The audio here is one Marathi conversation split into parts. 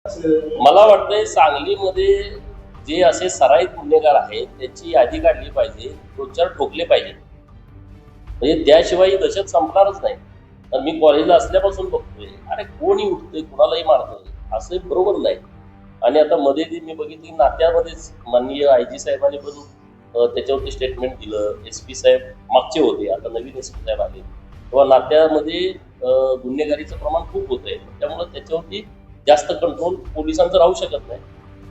मला वाटतंय सांगलीमध्ये जे असे सराईत गुन्हेगार आहेत त्यांची यादी काढली पाहिजे, दोन-चार ठोकले पाहिजे. म्हणजे त्याशिवाय ही दहशत संपणारच नाही. तर मी कॉलेजला असल्यापासून बघतोय, अरे कोणी उठतंय, कुणालाही मारतोय, असं बरोबर नाही. आणि आता मध्ये ती मी बघितली नात्यामध्येच माननीय आयजी साहेबांनी पण त्याच्यावरती स्टेटमेंट दिलं. एसपी साहेब मागचे होते, आता नवीन एसपी साहेब आले. तेव्हा नात्यामध्ये गुन्हेगारीचं प्रमाण खूप होत आहे. त्यामुळे त्याच्यावरती जास्त कंट्रोल पोलिसांचं राहू शकत नाही.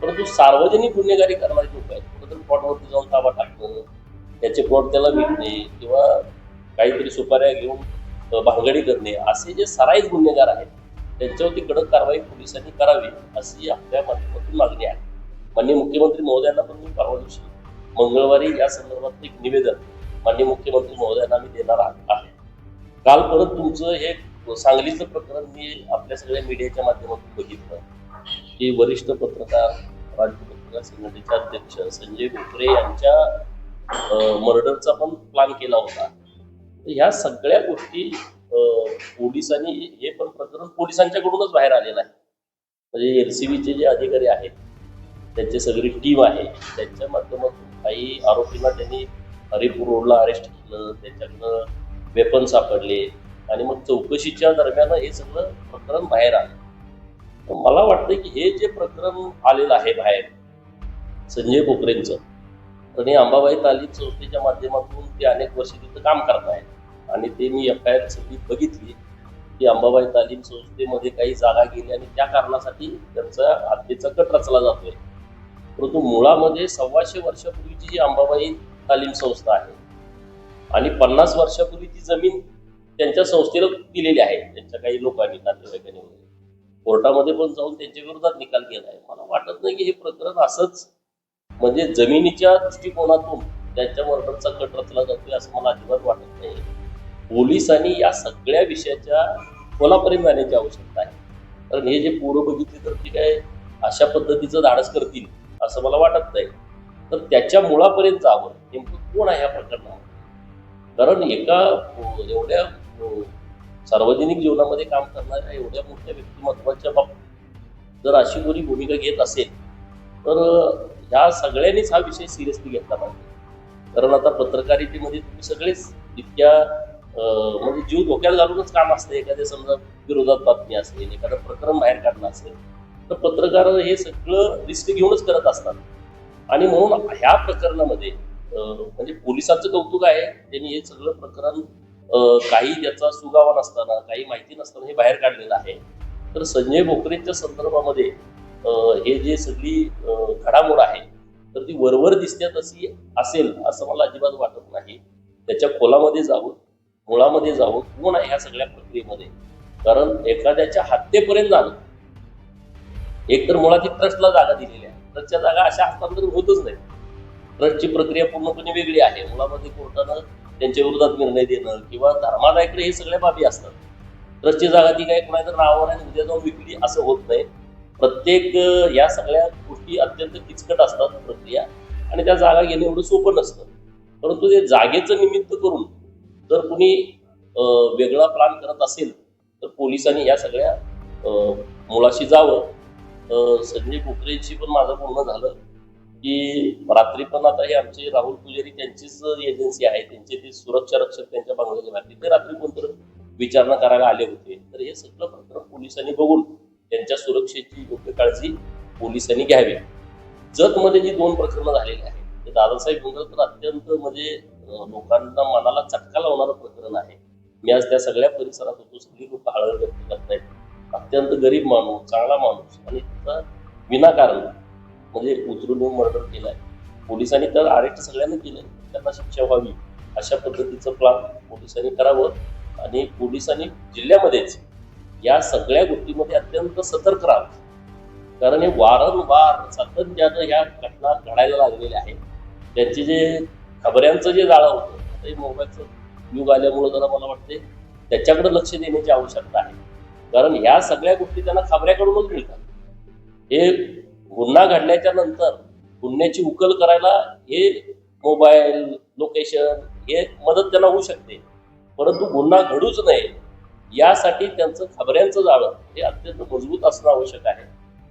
परंतु सार्वजनिक गुन्हेगारी करणारे लोक आहेत, कुठेतरी प्लॉटवरती जाऊन ताबा टाकणं, त्याचे प्लॉट त्याला विकणे किंवा काहीतरी सुपाऱ्या घेऊन भांगडी करणे, असे जे सराईत गुन्हेगार आहेत त्यांच्यावरती कडक कारवाई पोलिसांनी करावी अशी आपल्या माध्यमातून मागणी आहे. माननीय मुख्यमंत्री महोदयांना पण मी परवा दिवशी मंगळवारी या संदर्भात एक निवेदन माननीय मुख्यमंत्री महोदयांना मी देणार आहे. काल परत तुमचं हे सांगलीचं प्रकरण मी आपल्या सगळ्या मीडियाच्या माध्यमातून बघितलं की वरिष्ठ पत्रकार, राज्य पत्रकार संघटनेचे अध्यक्ष संजय भोकरे यांच्या मर्डरचा पण प्लॅन केला होता. ह्या सगळ्या गोष्टी पोलिसांनी, हे पण प्रकरण पोलिसांच्याकडूनच बाहेर आलेलं आहे. म्हणजे एलसीबीचे जे अधिकारी आहेत त्यांची सगळी टीम आहे, त्यांच्या माध्यमातून काही आरोपींना त्यांनी हरिपूर रोडला अरेस्ट केलं, त्याच्याकडनं वेपन सापडले आणि मग चौकशीच्या दरम्यान हे सगळं प्रकरण बाहेर आलं. तर मला वाटतं की हे जे प्रकरण आलेलं आहे बाहेर संजय भोकरेंचं, आणि अंबाबाई तालीम संस्थेच्या माध्यमातून ते अनेक वर्ष तिथं काम करतायत आणि ते मी FIR सगळी बघितली की अंबाबाई तालीम संस्थेमध्ये काही जागा गेली आणि त्या कारणासाठी त्यांचा हत्येचा कट रचला जातोय. परंतु मुळामध्ये 125 वर्षापूर्वीची जी अंबाबाई तालीम संस्था आहे आणि 50 वर्षापूर्वी ती जमीन त्यांच्या संस्थेला दिलेली आहे त्यांच्या काही लोकांनी, नातेवाईकांनी वगैरे. कोर्टामध्ये पण जाऊन त्यांच्या विरोधात निकाल केला आहे. मला वाटत नाही की हे प्रकरण असंच म्हणजे जमिनीच्या दृष्टिकोनातून त्यांच्या मर्डरचा कट रचला जातोय असं मला अजिबात वाटत नाही. पोलिसांनी या सगळ्या विषयाच्या खोलापर्यंत जाण्याची आवश्यकता आहे. कारण हे जे पोरं बघितले तर ते काय अशा पद्धतीचं धाडस करतील असं मला वाटत नाही. तर त्याच्या मुळापर्यंत जावं, नेमकं कोण आहे या प्रकरणामध्ये. कारण एका एवढ्या सार्वजनिक जीवनामध्ये काम करणाऱ्या एवढ्या मोठ्या व्यक्तिमत्वाच्या बाबतीत जर अशी कोणी भूमिका घेत असेल तर ह्या सगळ्यांनीच हा विषय सिरियसली घेतला पाहिजे. कारण आता पत्रकारितेमध्ये तुम्ही सगळेच इतक्या म्हणजे जीव धोक्यात घालूनच काम असते. एखाद्या समजा विरोधात बातमी असेल, एखादं प्रकरण बाहेर काढणं असेल तर पत्रकार हे सगळं रिस्क घेऊनच करत असतात. आणि म्हणून ह्या प्रकरणामध्ये म्हणजे पोलिसांचं कौतुक आहे, त्यांनी हे सगळं प्रकरण काही त्याचा सुगावा नसताना, काही माहिती नसताना हे बाहेर काढलेलं आहे. तर संजय भोकरेंच्या संदर्भामध्ये हे जे सगळी घडामोड आहे तर ती वरवर दिसते तशी असेल असं मला अजिबात वाटत नाही. त्याच्या खोलामध्ये जाऊन, मुळामध्ये जाऊन कोण आहे ह्या सगळ्या प्रक्रियेमध्ये. कारण एखाद्याच्या हत्येपर्यंत जाणं, एक तर मुळात ट्रस्टला जागा दिलेली आहे, ट्रस्टच्या जागा अशा हस्तांतरण होतच नाही. ट्रस्टची प्रक्रिया पूर्णपणे वेगळी आहे. मुळामध्ये कोर्टानं त्यांच्या विरोधात निर्णय देणं किंवा धर्मादायकडे हे सगळ्या बाबी असतात. ट्रस्टची जागा ती काय कोणाच्या नावावर आणि उद्या जाऊन विकली असं होत नाही. प्रत्येक या सगळ्या गोष्टी अत्यंत किचकट असतात प्रक्रिया, आणि त्या जागा घेणं एवढं सोपं नसतं. परंतु ते जागेचं निमित्त करून जर कुणी वेगळा प्लॅन करत असेल तर पोलिसांनी या सगळ्या मुळाशी जावं. संजय भोकरेंशी पण माझं बोलणं झालं की रात्री पण आता हे आमचे राहुल पुजारी त्यांचीच एजन्सी आहे, त्यांचे ते सुरक्षा रक्षक त्यांच्या बंगल्याच्या बाहेर, ते रात्री कोणतरी विचारणा करायला आले होते. तर हे सगळं प्रकरण पोलिसांनी बघून त्यांच्या सुरक्षेची योग्य काळजी पोलिसांनी घ्यावी. जतमध्ये जी 2 प्रकरणं झालेली आहेत ते दादासाहेब मुंडकर अत्यंत म्हणजे लोकांना मनाला चटका लावणारं प्रकरण आहे. मी आज त्या सगळ्या परिसरात होतो, सगळी लोक हळहळ व्यक्त करतायत. अत्यंत गरीब माणूस, चांगला माणूस, आणि त्याचा विनाकारण म्हणजे उचलून मर्डर केलाय. पोलिसांनी तर अरेस्ट सगळ्यांना केलंय, त्यांना शिक्षा व्हावी अशा पद्धतीचं प्लॅन पोलिसांनी करावं. आणि पोलिसांनी जिल्ह्यामध्येच या सगळ्या गोष्टीमध्ये अत्यंत सतर्क राहावं. कारण हे वारंवार सातत्यानं ह्या घटना घडायला लागलेल्या आहेत. त्यांचे जे खबऱ्यांचं जे जाळं होतं, आता हे मोबाईलचं युग आल्यामुळं जरा मला वाटते त्याच्याकडे लक्ष देण्याची आवश्यकता आहे. कारण ह्या सगळ्या गोष्टी त्यांना खबऱ्याकडूनच मिळतात. हे गुन्हा घडल्याच्या नंतर गुन्ह्याची उकल करायला हे मोबाईल, लोकेशन हे मदत त्यांना होऊ शकते. परंतु गुन्हा घडूच नये यासाठी त्यांचं खबऱ्यांचं जाळं हे अत्यंत मजबूत असणं आवश्यक आहे.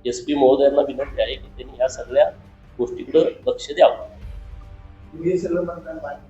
SP महोदयांना विनंती आहे की त्यांनी या सगळ्या गोष्टीकडे लक्ष द्यावं. हे सगळं मतदान बाकी